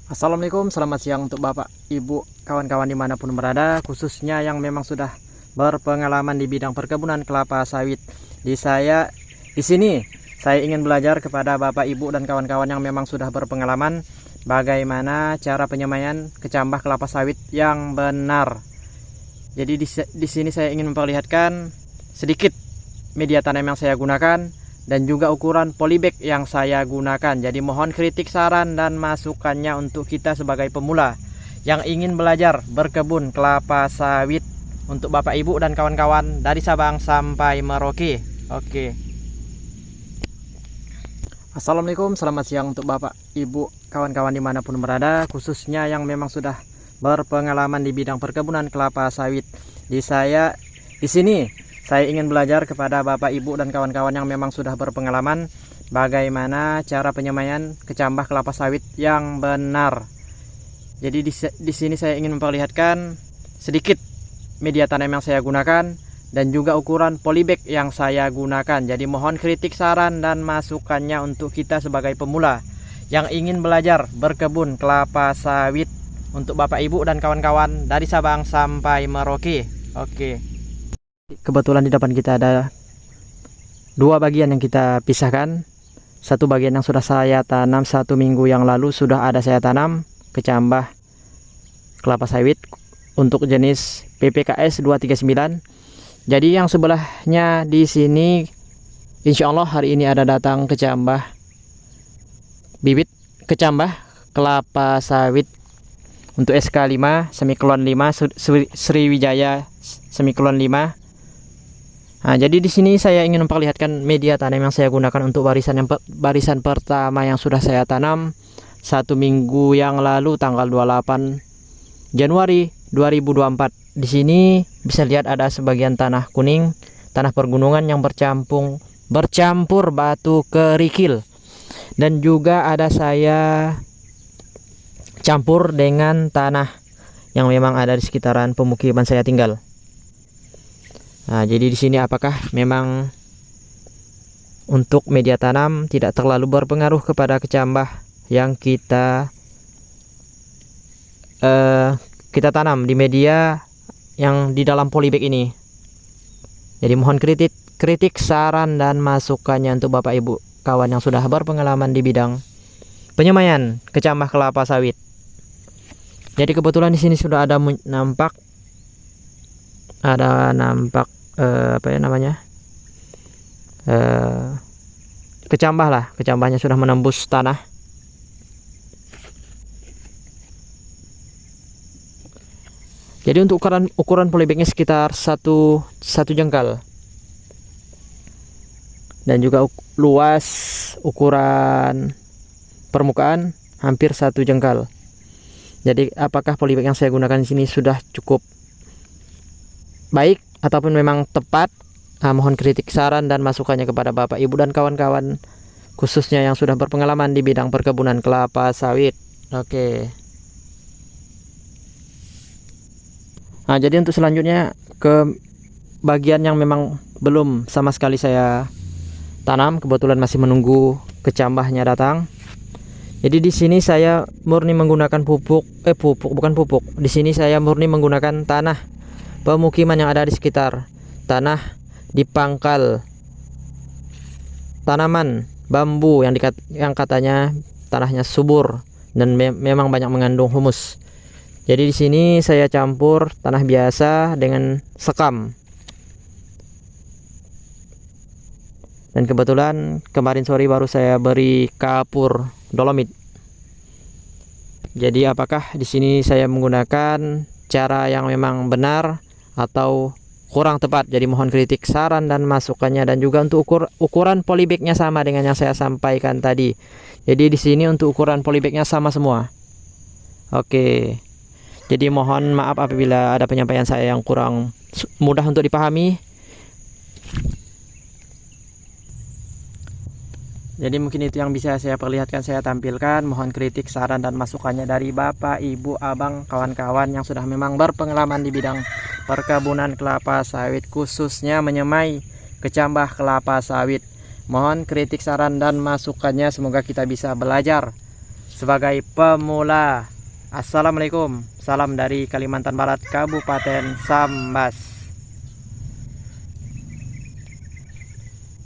Assalamualaikum, selamat siang untuk Bapak, Ibu, kawan-kawan dimanapun berada, khususnya yang memang sudah berpengalaman di bidang perkebunan kelapa sawit. Di sini saya ingin belajar kepada Bapak, Ibu, dan kawan-kawan yang memang sudah berpengalaman bagaimana cara penyemaian kecambah kelapa sawit yang benar. Jadi di sini saya ingin memperlihatkan sedikit media tanam yang saya gunakan dan juga ukuran polybag yang saya gunakan. Jadi mohon kritik, saran, dan masukannya untuk kita sebagai pemula yang ingin belajar berkebun kelapa sawit untuk Bapak, Ibu, dan kawan-kawan dari Sabang sampai Merauke. Oke. Assalamualaikum, selamat siang untuk Bapak, Ibu, kawan-kawan dimanapun berada, khususnya yang memang sudah berpengalaman di bidang perkebunan kelapa sawit. Di sini saya ingin belajar kepada Bapak, Ibu, dan kawan-kawan yang memang sudah berpengalaman bagaimana cara penyemaian kecambah kelapa sawit yang benar. Jadi di sini saya ingin memperlihatkan sedikit media tanam yang saya gunakan dan juga ukuran polybag yang saya gunakan. Jadi mohon kritik, saran, dan masukannya untuk kita sebagai pemula yang ingin belajar berkebun kelapa sawit untuk Bapak, Ibu, dan kawan-kawan dari Sabang sampai Merauke. Oke. Kebetulan di depan kita ada dua bagian yang kita pisahkan. Satu bagian yang sudah saya tanam 1 minggu yang lalu, sudah ada saya tanam kecambah kelapa sawit untuk jenis PPKS 239. Jadi yang sebelahnya di sini insya Allah hari ini ada datang kecambah bibit kecambah kelapa sawit untuk SK5 semiklon 5 Sriwijaya semiklon 5. Nah, jadi di sini saya ingin memperlihatkan media tanam yang saya gunakan untuk barisan pertama yang sudah saya tanam 1 minggu yang lalu tanggal 28 Januari 2024. Di sini bisa lihat ada sebagian tanah kuning, tanah pergunungan yang bercampur batu kerikil, dan juga ada saya campur dengan tanah yang memang ada di sekitaran pemukiman saya tinggal. Nah, jadi di sini apakah memang untuk media tanam tidak terlalu berpengaruh kepada kecambah yang kita tanam di media yang di dalam polybag ini. Jadi mohon kritik, saran, dan masukannya untuk Bapak, Ibu, kawan yang sudah berpengalaman di bidang penyemaian kecambah kelapa sawit. Jadi kebetulan di sini sudah ada nampak kecambahnya sudah menembus tanah. Jadi untuk ukuran polybagnya sekitar satu jengkal, dan juga luas ukuran permukaan hampir 1 jengkal. Jadi apakah polybag yang saya gunakan di sini sudah cukup baik ataupun memang tepat? Mohon kritik, saran, dan masukannya kepada Bapak, Ibu, dan kawan-kawan khususnya yang sudah berpengalaman di bidang perkebunan kelapa sawit. Oke. Nah, jadi untuk selanjutnya ke bagian yang memang belum sama sekali saya tanam, kebetulan masih menunggu kecambahnya datang. Jadi di sini saya murni menggunakan bukan pupuk. Di sini saya murni menggunakan tanah pemukiman yang ada di sekitar, tanah di pangkal tanaman bambu yang katanya tanahnya subur dan memang banyak mengandung humus. Jadi di sini saya campur tanah biasa dengan sekam. Dan kebetulan kemarin sore baru saya beri kapur dolomit. Jadi apakah di sini saya menggunakan cara yang memang benar atau kurang tepat? Jadi mohon kritik, saran, dan masukannya, dan juga untuk ukuran polybagnya sama dengan yang saya sampaikan tadi. Jadi di sini untuk ukuran polybagnya sama semua. Oke. Jadi mohon maaf apabila ada penyampaian saya yang kurang mudah untuk dipahami. Jadi mungkin itu yang bisa saya perlihatkan, saya tampilkan. Mohon kritik, saran, dan masukannya dari Bapak, Ibu, Abang, kawan-kawan yang sudah memang berpengalaman di bidang perkebunan kelapa sawit, khususnya menyemai kecambah kelapa sawit. Mohon kritik, saran, dan masukannya. Semoga kita bisa belajar sebagai pemula. Assalamualaikum, salam dari Kalimantan Barat, Kabupaten Sambas.